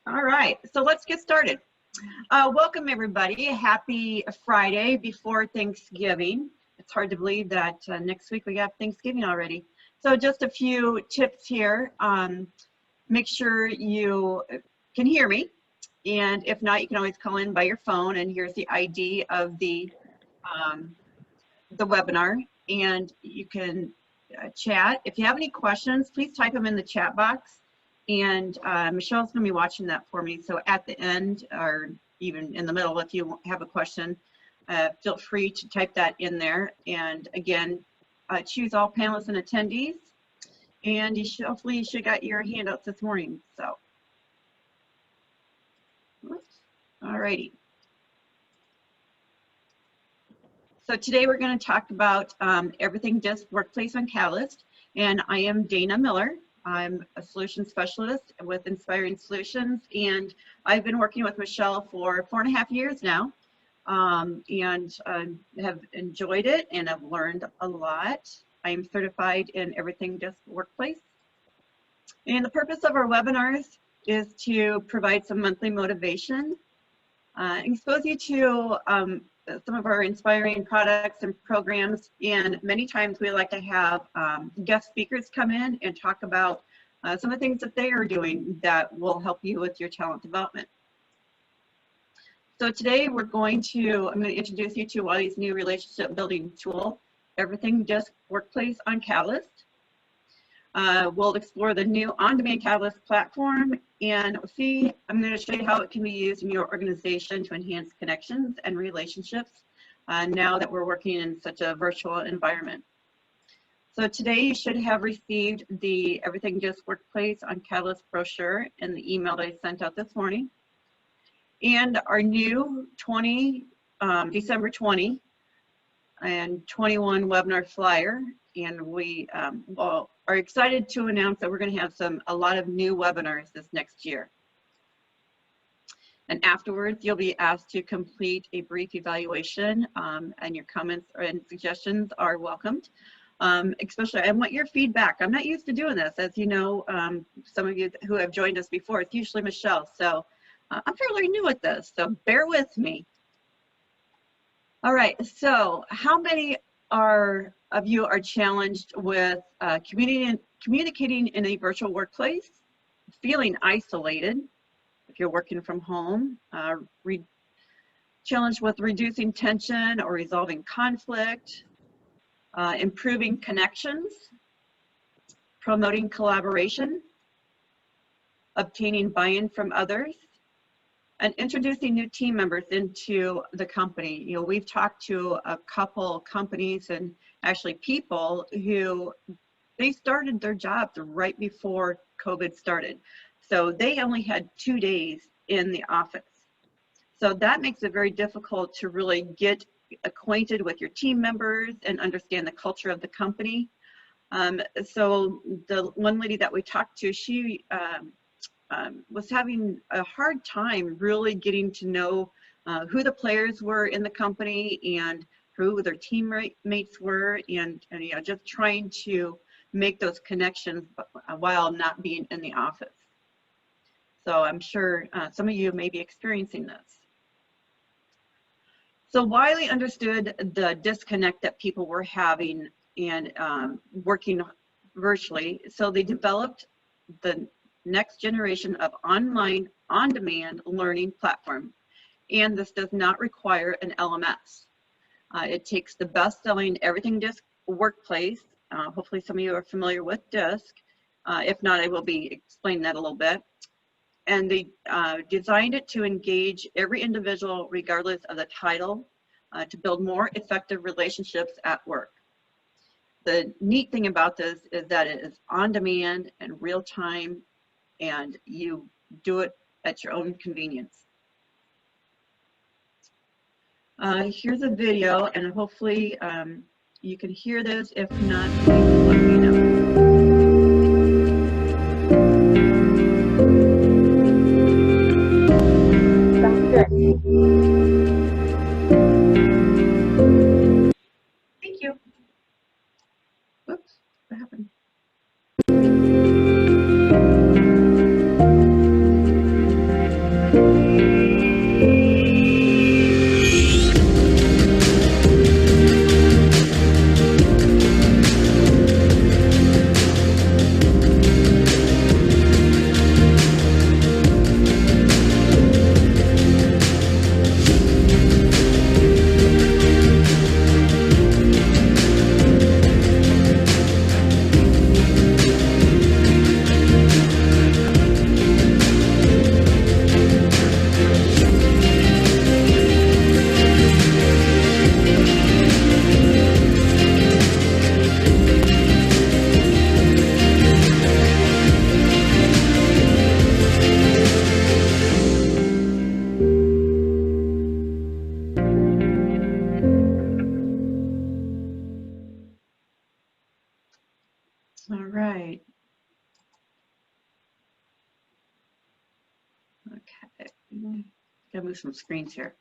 All right, so let's get started. Welcome everybody. Happy Friday before Thanksgiving. It's hard to believe that next week we got Thanksgiving already. So just a few tips here. Make sure you can hear me. And if not, you can always call in by your phone, and here's the ID of the webinar, and you can chat. If you have any questions, please type them in the chat box. And Michelle's going to be watching that for me. So at the end, or even in the middle, if you have a question, feel free to type that in there. And again, choose all panelists and attendees. And hopefully you should got your handouts this morning. So, all righty. So today we're going to talk about everything DiSC Workplace on Catalyst. And I am Dana Miller. I'm a solution specialist with Inspiring Solutions, and I've been working with Michelle for 4.5 years now, and have enjoyed it and have learned a lot. I am certified in everything DiSC Workplace. And the purpose of our webinars is to provide some monthly motivation, expose you to some of our inspiring products and programs, and many times we like to have guest speakers come in and talk about some of the things that they are doing that will help you with your talent development. So today I'm going to introduce you to Wiley's new relationship building tool, Everything DiSC Workplace on Catalyst. We'll explore the new on-demand Catalyst platform, and I'm going to show you how it can be used in your organization to enhance connections and relationships now that we're working in such a virtual environment. So today you should have received the Everything DiSC Workplace on Catalyst brochure in the email that I sent out this morning. And our new December 20 and 21 webinar flyer. And we are excited to announce that we're going to have a lot of new webinars this next year. And afterwards, you'll be asked to complete a brief evaluation, and your comments and suggestions are welcomed. Especially, I want your feedback. I'm not used to doing this. As you know, some of you who have joined us before, it's usually Michelle. So I'm fairly new at this, so bear with me. All right, so how many of you are challenged with communicating in a virtual workplace, feeling isolated if you're working from home, challenged with reducing tension or resolving conflict, improving connections, promoting collaboration, obtaining buy-in from others, and introducing new team members into the company. You know, we've talked to a couple companies and actually people who they started their jobs right before COVID started. So they only had 2 days in the office. So that makes it very difficult to really get acquainted with your team members and understand the culture of the company. So the one lady that we talked to, she was having a hard time really getting to know who the players were in the company and who their teammates were, and you know, just trying to make those connections while not being in the office. So I'm sure some of you may be experiencing this. So Wiley understood the disconnect that people were having and working virtually, so they developed the next generation of online on-demand learning platform. And this does not require an LMS. It takes the best-selling Everything DiSC Workplace. Hopefully some of you are familiar with DiSC. If not, I will be explaining that a little bit. And they designed it to engage every individual regardless of the title to build more effective relationships at work. The neat thing about this is that it is on demand and real time, and you do it at your own convenience. Here's a video, and hopefully you can hear this. If not, please let me know. Thank you. Oops, what happened? right. Okay, gotta move some screens here.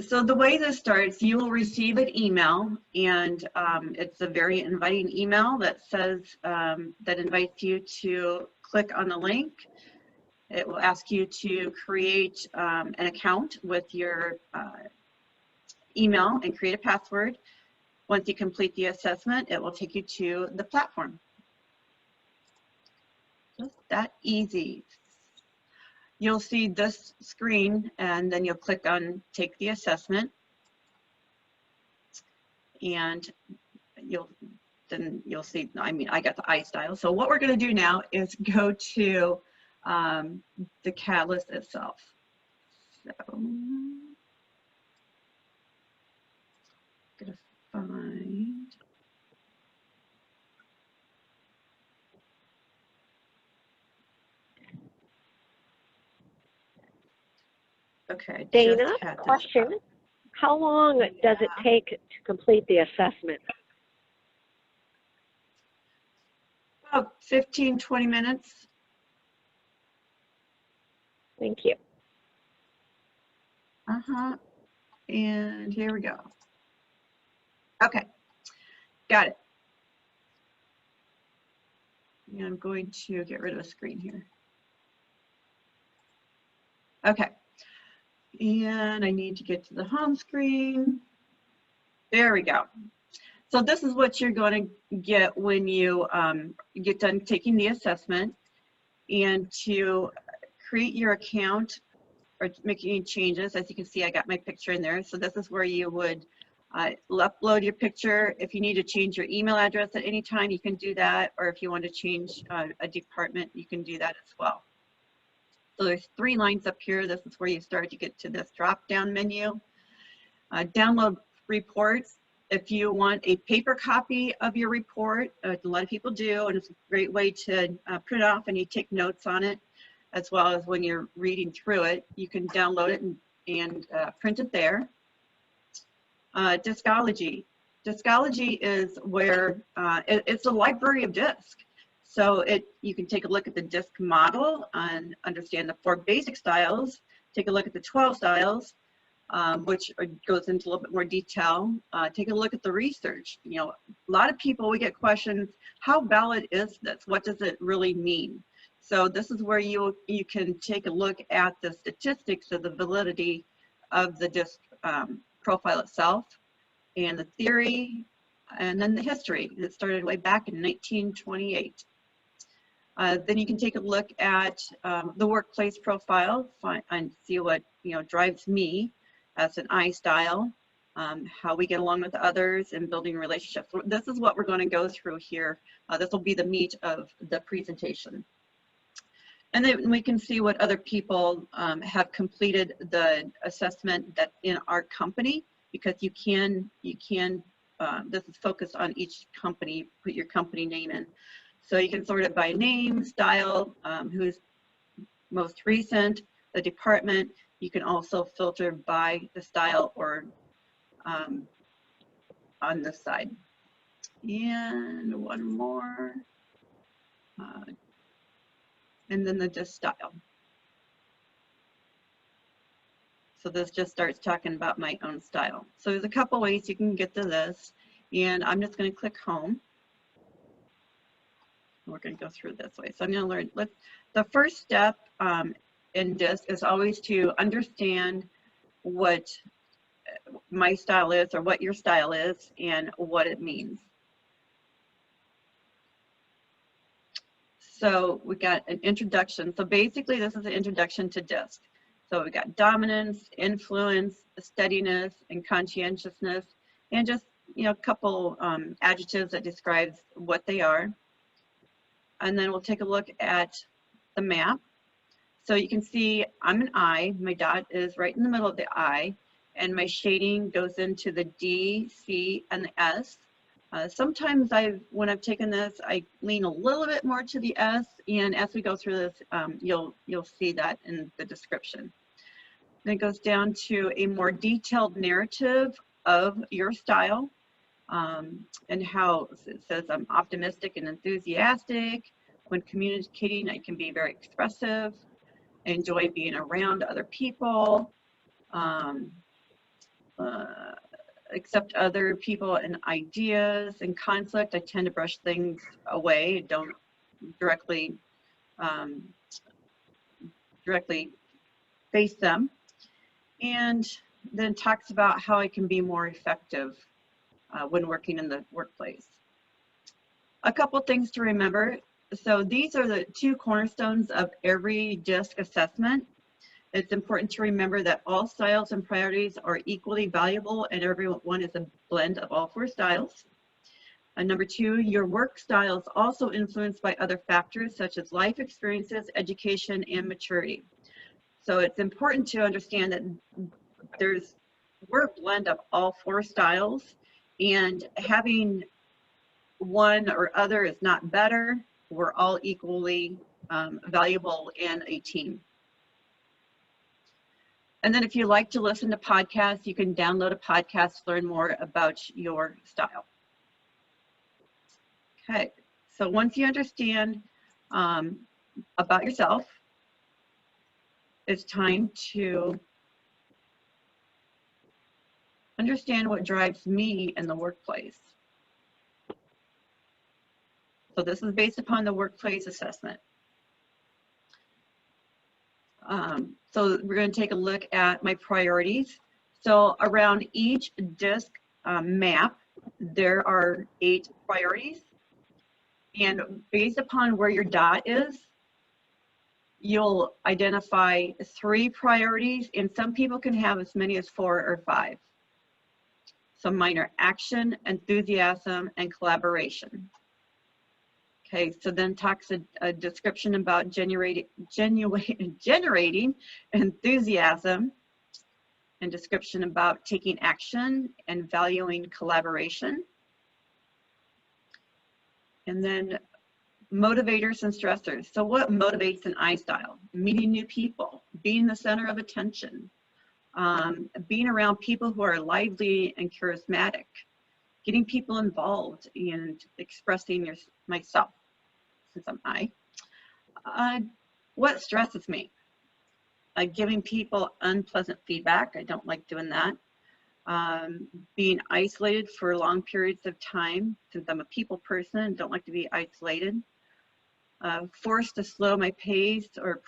So the way this starts, you will receive an email, and it's a very inviting email that says, that invites you to click on the link. It will ask you to create an account with your email and create a password. Once you complete the assessment, it will take you to the platform. Just that easy. You'll see this screen, and then you'll click on Take the Assessment, and you'll see, I mean, I got the iStyle. So what we're going to do now is go to the Catalyst itself. So I'm going to find. Okay, Dana, question. How long does it take to complete the assessment? About 15, 20 minutes. Thank you. And here we go. Okay, got it. And I'm going to get rid of the screen here. Okay. And I need to get to the home screen. There we go. So this is what you're going to get when you get done taking the assessment. And to create your account or make any changes, as you can see, I got my picture in there. So this is where you would upload your picture. If you need to change your email address at any time, you can do that. Or if you want to change a department, you can do that as well. So there's 3 lines up here. This is where you start to get to this drop-down menu. Download reports. If you want a paper copy of your report, a lot of people do, and it's a great way to print it off and you take notes on it, as well as when you're reading through it, you can download it and print it there. Discology. Discology is where it's a library of DiSC. So you can take a look at the DiSC model and understand the 4 basic styles. Take a look at the 12 styles, which goes into a little bit more detail. Take a look at the research. You know, a lot of people, we get questions, how valid is this? What does it really mean? So this is where you can take a look at the statistics of the validity of the DiSC profile itself, and the theory, and then the history. It started way back in 1928. Then you can take a look at the workplace profile and see what drives me as an iStyle, how we get along with others and building relationships. This is what we're going to go through here. This will be the meat of the presentation. And then we can see what other people have completed the assessment that in our company, because you can this is focused on each company, put your company name in. So you can sort it by name, style, who's most recent, the department. You can also filter by the style or on this side. And one more. And then the DiSC style. So this just starts talking about my own style. So there's a couple ways you can get to this, and I'm just going to click home. We're going to go through this way. So I'm going to learn. The first step in DiSC is always to understand what my style is, or what your style is, and what it means. So we got an introduction. So basically this is an introduction to DiSC. So we got dominance, influence, steadiness, and conscientiousness, and just a couple adjectives that describes what they are. And then we'll take a look at the map. So you can see I'm an I, my dot is right in the middle of the I, and my shading goes into the D, C, and the S. Sometimes when I've taken this, I lean a little bit more to the S, and as we go through this, you'll see that in the description. Then it goes down to a more detailed narrative of your style. and how it says I'm optimistic and enthusiastic. When communicating, I can be very expressive. I enjoy being around other people. Um, accept other people and ideas. In conflict, I tend to brush things away. Don't directly directly face them. And then talks about how I can be more effective when working in the workplace. A couple things to remember. So these are the 2 cornerstones of every DiSC assessment. It's important to remember that all styles and priorities are equally valuable, and everyone is a blend of all 4 styles. Number 2, your work style is also influenced by other factors such as life experiences, education, and maturity. So it's important to understand that we're a blend of all 4 styles, and having one or other is not better. We're all equally valuable in a team. And then if you like to listen to podcasts, you can download a podcast to learn more about your style. Okay, so once you understand about yourself, it's time to understand what drives me in the workplace. So this is based upon the workplace assessment. So we're going to take a look at my priorities. So around each DiSC map, there are 8 priorities. And based upon where your dot is, you'll identify 3 priorities, and some people can have as many as 4 or 5. So mine are action, enthusiasm, and collaboration. Okay, so then talks a description about generating enthusiasm, and description about taking action and valuing collaboration. And then motivators and stressors. So what motivates an I style? Meeting new people, being the center of attention, being around people who are lively and charismatic, getting people involved and expressing myself, since I'm I. What stresses me? Giving people unpleasant feedback. I don't like doing that. Being isolated for long periods of time, since I'm a people person and don't like to be isolated. Forced to slow my pace or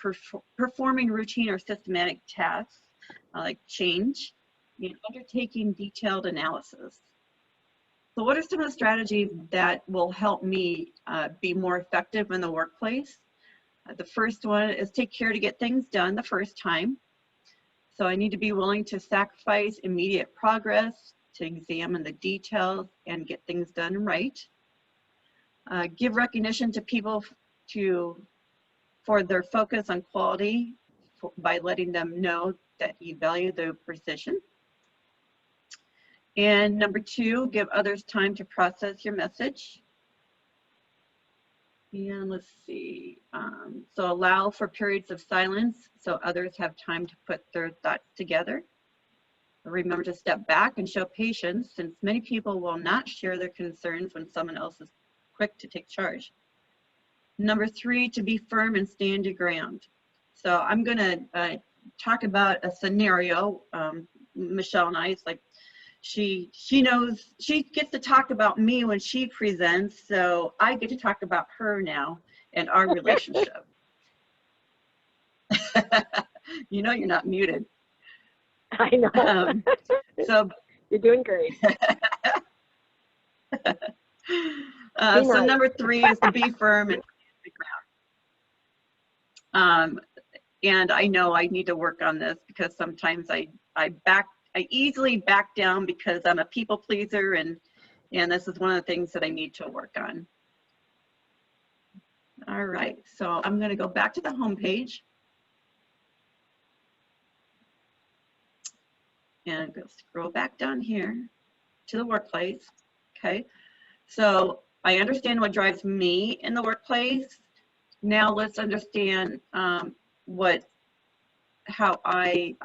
performing routine or systematic tasks, like change, and undertaking detailed analysis. So what are some of the strategies that will help me be more effective in the workplace? The first one is take care to get things done the first time. So I need to be willing to sacrifice immediate progress to examine the details and get things done right. Give recognition to people for their focus on quality by letting them know that you value their precision. And number 2, give others time to process your message. And let's see, so allow for periods of silence so others have time to put their thoughts together. Remember to step back and show patience, since many people will not share their concerns when someone else is quick to take charge. Number 3, to be firm and stand your ground. So I'm going to talk about a scenario. Michelle and I, it's like she knows, she gets to talk about me when she presents, so I get to talk about her now and our relationship. You know you're not muted. I know. So you're doing great. So number 3 is to be firm and stand the ground. And I know I need to work on this, because sometimes I easily back down because I'm a people pleaser, and this is one of the things that I need to work on. All right, so I'm going to go back to the home page and go scroll back down here to the workplace. Okay, so I understand what drives me in the workplace. Now let's understand how I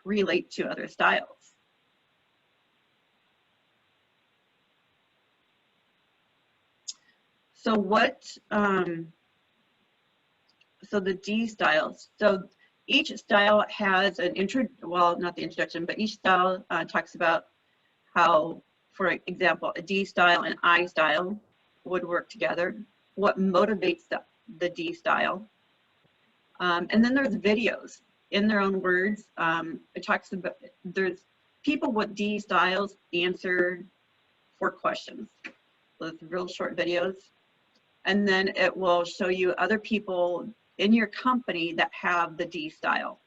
relate to other styles. So so the D styles. So each style has an well, not the introduction, but each style talks about how, for example, a D style and I style would work together, what motivates the D style. And then there's videos in their own words. It talks about, there's people with D styles answer 4 questions. So it's real short videos. And then it will show you other people in your company that have the D style.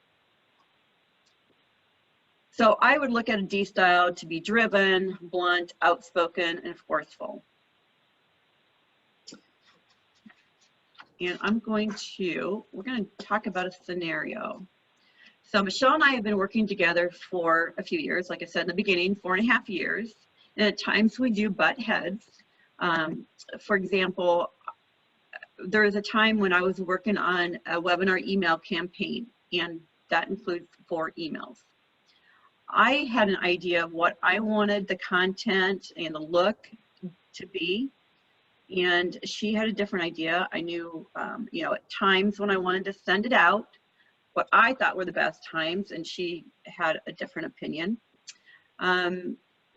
So I would look at a D style to be driven, blunt, outspoken, and forceful. And we're going to talk about a scenario. So Michelle and I have been working together for a few years, like I said in the beginning, 4.5 years. And at times we do butt heads. For example, there was a time when I was working on a webinar email campaign, and that includes 4 emails. I had an idea of what I wanted the content and the look to be, and she had a different idea. I knew, you know, at times when I wanted to send it out, what I thought were the best times, and she had a different opinion.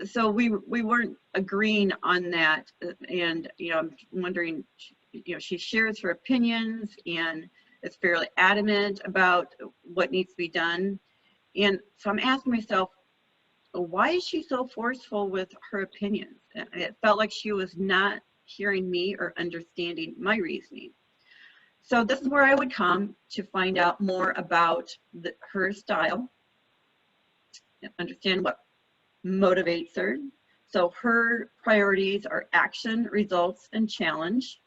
So we weren't agreeing on that, and you know, I'm wondering, you know, she shares her opinions and is fairly adamant about what needs to be done. And so I'm asking myself, why is she so forceful with her opinions? It felt like she was not hearing me or understanding my reasoning. So this is where I would come to find out more about her style, understand what motivates her. So her priorities are action, results, and challenge.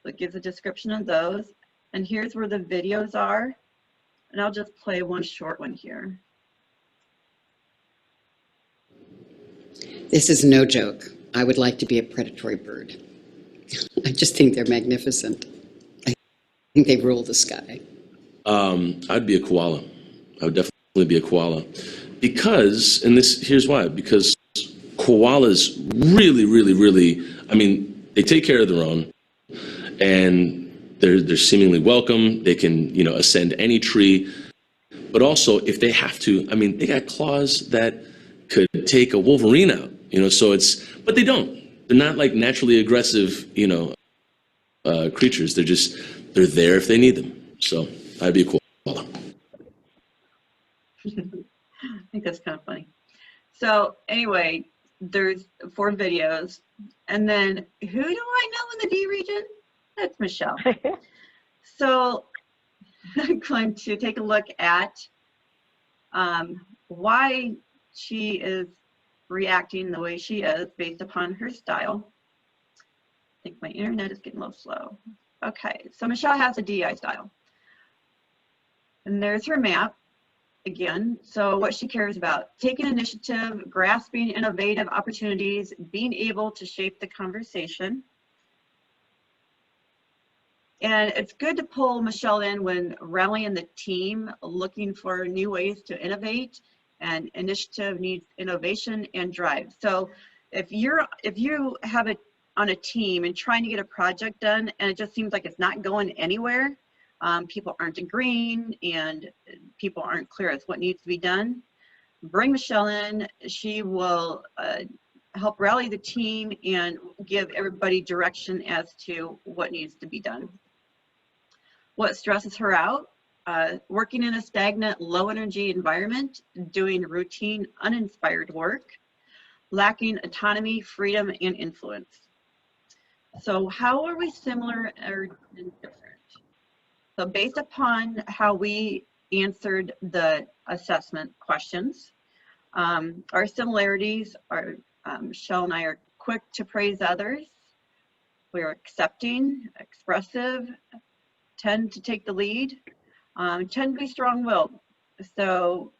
So it gives a description of those. And here's where the videos are. And I'll just play one short one here. This is no joke. I would like to be a predatory bird. I just think they're magnificent. I think they rule the sky. I'd be a koala. I would definitely be a koala. Because, and here's why, because koalas really, I mean, they take care of their own, and they're seemingly welcome. They can, you know, ascend any tree. But also, if they have to, I mean, they got claws that could take a Wolverine out, you know, so but they don't. They're not like naturally aggressive, you know, creatures. They're there if they need them. So I'd be a koala. I think that's kind of funny. So anyway, there's 4 videos. And then who do I know in the D region? That's Michelle. So I'm going to take a look at why she is reacting the way she is based upon her style. I think my internet is getting a little slow. Okay, so Michelle has a DI style. And there's her map again. So what she cares about: taking initiative, grasping innovative opportunities, being able to shape the conversation. And it's good to pull Michelle in when rallying the team, looking for new ways to innovate, and initiative needs innovation and drive. So if you have it on a team and trying to get a project done and it just seems like it's not going anywhere, people aren't agreeing and people aren't clear as what needs to be done, bring Michelle in. She will help rally the team and give everybody direction as to what needs to be done. What stresses her out? Working in a stagnant, low energy environment, doing routine, uninspired work, lacking autonomy, freedom, and influence. So how are we similar or different? So based upon how we answered the assessment questions, our similarities are Michelle and I are quick to praise others. We're accepting, expressive, tend to take the lead, tend to be strong-willed. So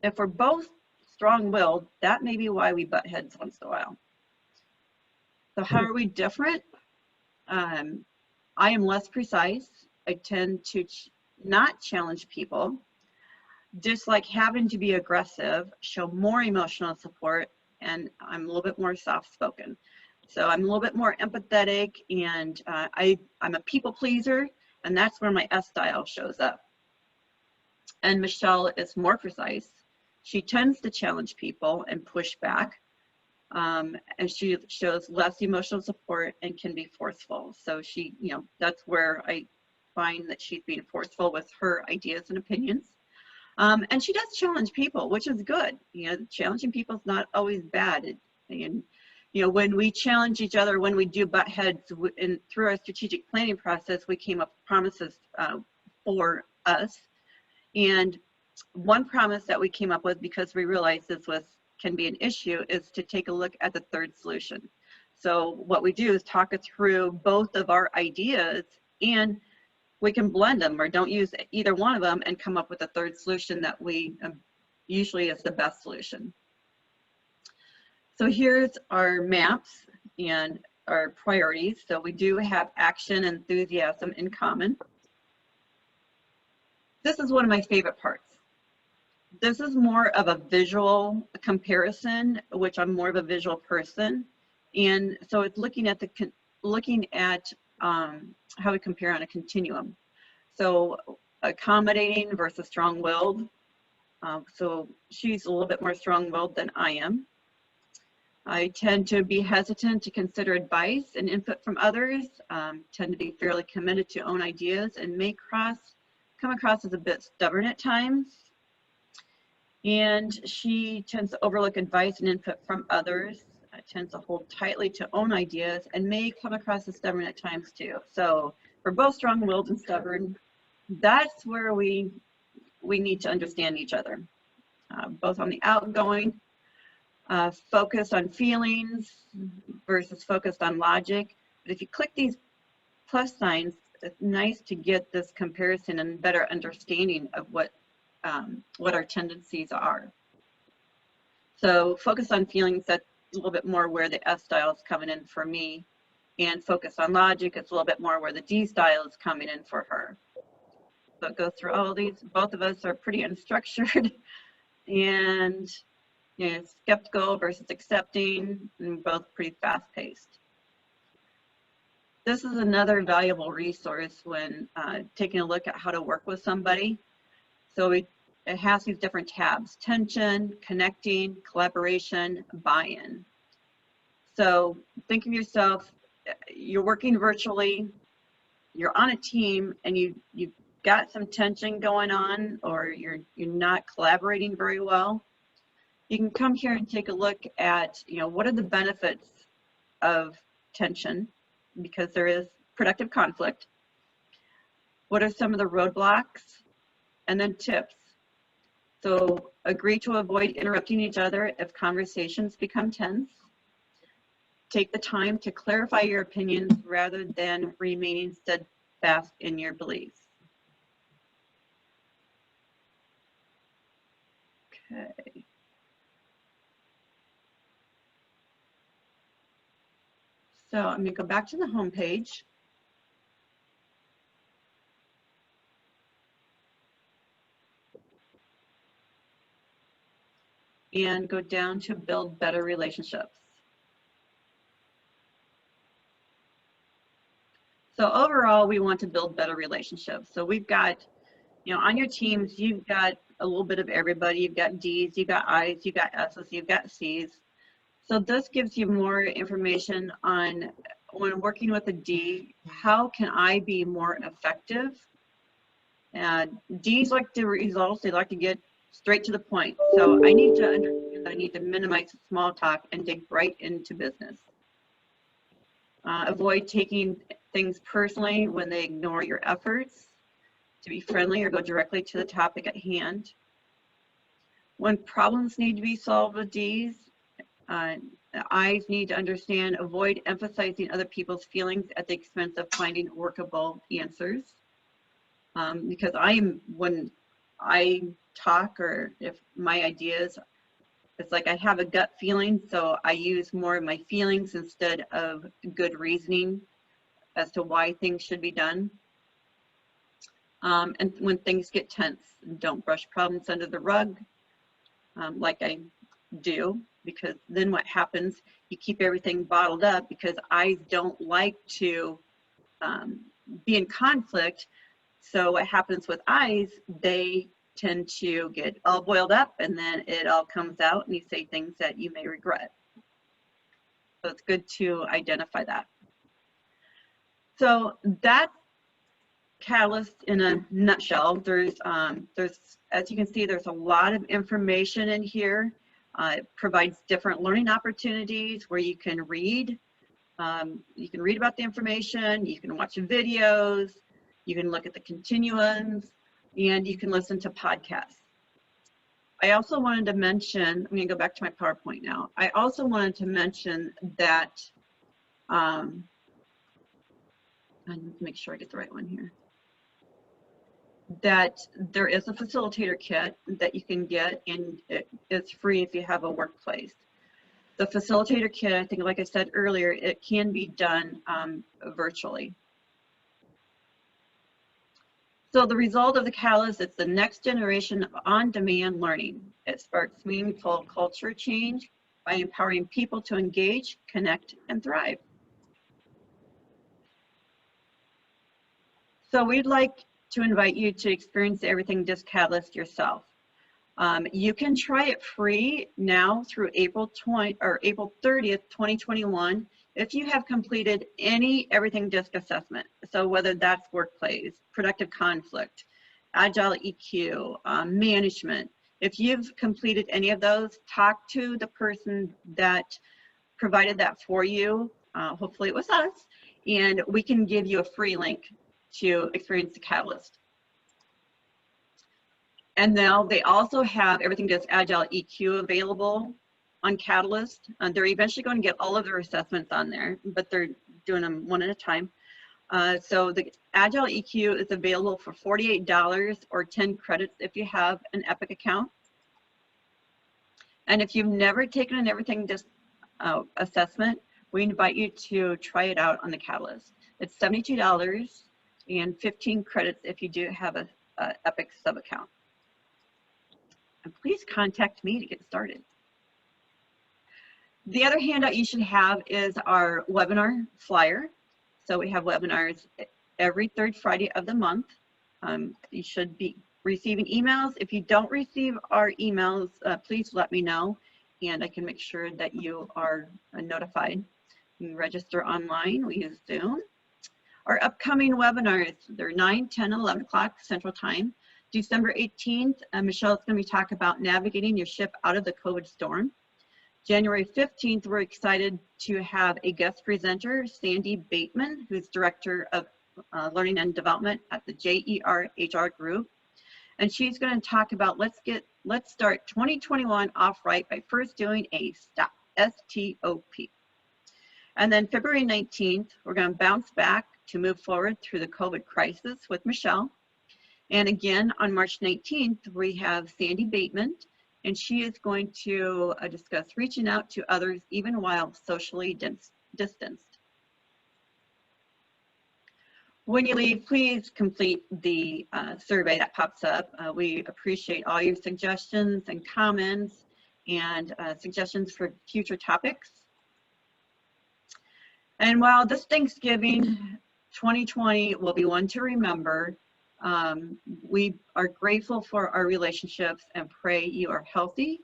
if we're both strong-willed, that may be why we butt heads once in a while. So how are we different? I am less precise. I tend to not challenge people, dislike having to be aggressive, show more emotional support, and I'm a little bit more soft-spoken. So I'm a little bit more empathetic, and I'm a people pleaser, and that's where my S style shows up. And Michelle is more precise. She tends to challenge people and push back, and she shows less emotional support and can be forceful. So she, that's where I find that she's being forceful with her ideas and opinions. And she does challenge people, which is good. Challenging people is not always bad. And when we challenge each other, when we do butt heads, and through our strategic planning process, we came up with promises for us. And one promise that we came up with, because we realized this can be an issue, is to take a look at the third solution. So what we do is talk it through both of our ideas, and we can blend them, or don't use either one of them, and come up with a third solution that we usually is the best solution. So here's our maps and our priorities. So we do have action and enthusiasm in common. This is one of my favorite parts. This is more of a visual comparison, which I'm more of a visual person. And so it's looking at how we compare on a continuum. So accommodating versus strong-willed. So she's a little bit more strong-willed than I am. I tend to be hesitant to consider advice and input from others, tend to be fairly committed to own ideas, and may come across as a bit stubborn at times. And she tends to overlook advice and input from others, tends to hold tightly to own ideas, and may come across as stubborn at times too. So we're both strong-willed and stubborn. That's where we need to understand each other, both on the outgoing, focused on feelings versus focused on logic. But if you click these plus signs, it's nice to get this comparison and better understanding of what our tendencies are. So focus on feelings, that's a little bit more where the S style is coming in for me, and focus on logic, it's a little bit more where the D style is coming in for her. So it goes through all of these. Both of us are pretty unstructured and skeptical versus accepting, and both pretty fast-paced. This is another valuable resource when taking a look at how to work with somebody. So it has these different tabs: tension, connecting, collaboration, buy-in. So think of yourself, you're working virtually, you're on a team, and you've got some tension going on, or you're not collaborating very well. You can come here and take a look at, what are the benefits of tension, because there is productive conflict. What are some of the roadblocks? And then tips. So agree to avoid interrupting each other if conversations become tense. Take the time to clarify your opinions rather than remaining steadfast in your beliefs. Okay. So I'm going to go back to the home page. And go down to build better relationships. So overall, we want to build better relationships. So we've got, on your teams, you've got a little bit of everybody. You've got D's, you've got I's, you've got S's, you've got C's. So this gives you more information on, when working with a D, how can I be more effective? D's like the results, they like to get straight to the point. So I need to understand that I need to minimize small talk and dig right into business. Avoid taking things personally when they ignore your efforts. To be friendly or go directly to the topic at hand. When problems need to be solved with D's, I's need to understand, avoid emphasizing other people's feelings at the expense of finding workable answers. Because when I talk, or if my ideas, it's like I have a gut feeling, so I use more of my feelings instead of good reasoning as to why things should be done. And when things get tense, don't brush problems under the rug. Like I do, because then what happens, you keep everything bottled up because eyes don't like to be in conflict. So what happens with eyes, they tend to get all boiled up and then it all comes out and you say things that you may regret. So it's good to identify that. So that's Catalyst in a nutshell. There's, as you can see, there's a lot of information in here. It provides different learning opportunities where you can read. You can read about the information, you can watch videos, you can look at the continuums, and you can listen to podcasts. I also wanted to mention, I'm going to go back to my PowerPoint now. I also wanted to mention that, I need to make sure I get the right one here, that there is a facilitator kit that you can get, and it's free if you have a workplace. The facilitator kit, I think, like I said earlier, it can be done virtually. So the result of the Catalyst, it's the next generation of on-demand learning. It sparks meaningful culture change by empowering people to engage, connect, and thrive. So we'd like to invite you to experience the Everything DiSC Catalyst yourself. You can try it free now through April 30th, 2021, if you have completed any Everything DiSC assessment. So whether that's workplace, productive conflict, agile EQ, management. If you've completed any of those, talk to the person that provided that for you. Hopefully it was us, and we can give you a free link to experience the Catalyst. And now they also have Everything DiSC Agile EQ available on Catalyst. They're eventually going to get all of their assessments on there, but they're doing them one at a time. So the Agile EQ is available for $48 or 10 credits if you have an Epic account. And if you've never taken an Everything DiSC assessment, we invite you to try it out on the Catalyst. It's $72 and 15 credits if you do have a Epic sub account. And please contact me to get started. The other handout you should have is our webinar flyer. So we have webinars every third Friday of the month. You should be receiving emails. If you don't receive our emails, please let me know, and I can make sure that you are notified. You can register online. We use Zoom. Our upcoming webinars, they're 9, 10, and 11 o'clock Central Time. December 18th, Michelle's going to be talking about navigating your ship out of the COVID storm. January 15th, we're excited to have a guest presenter, Sandy Bateman, who's Director of Learning and Development at the JER HR Group. And she's going to talk about let's start 2021 off right by first doing a STOP, S-T-O-P. And then February 19th, we're going to bounce back to move forward through the COVID crisis with Michelle. And again, on March 19th, we have Sandy Bateman, and she is going to discuss reaching out to others even while socially distanced. When you leave, please complete the survey that pops up. We appreciate all your suggestions and comments and suggestions for future topics. And while this Thanksgiving 2020 will be one to remember, we are grateful for our relationships and pray you are healthy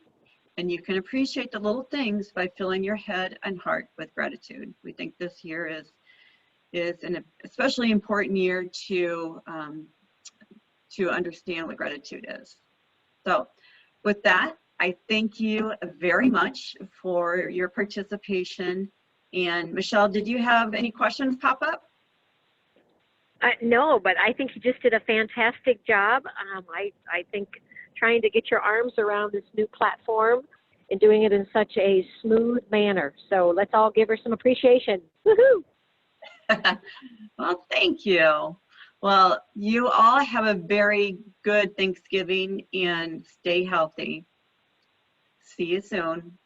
and you can appreciate the little things by filling your head and heart with gratitude. We think this year is an especially important year to understand what gratitude is. So with that, I thank you very much for your participation. And Michelle, did you have any questions pop up? No, but I think you just did a fantastic job. I think trying to get your arms around this new platform and doing it in such a smooth manner. So let's all give her some appreciation. Woohoo! Well, thank you. Well, you all have a very good Thanksgiving and stay healthy. See you soon.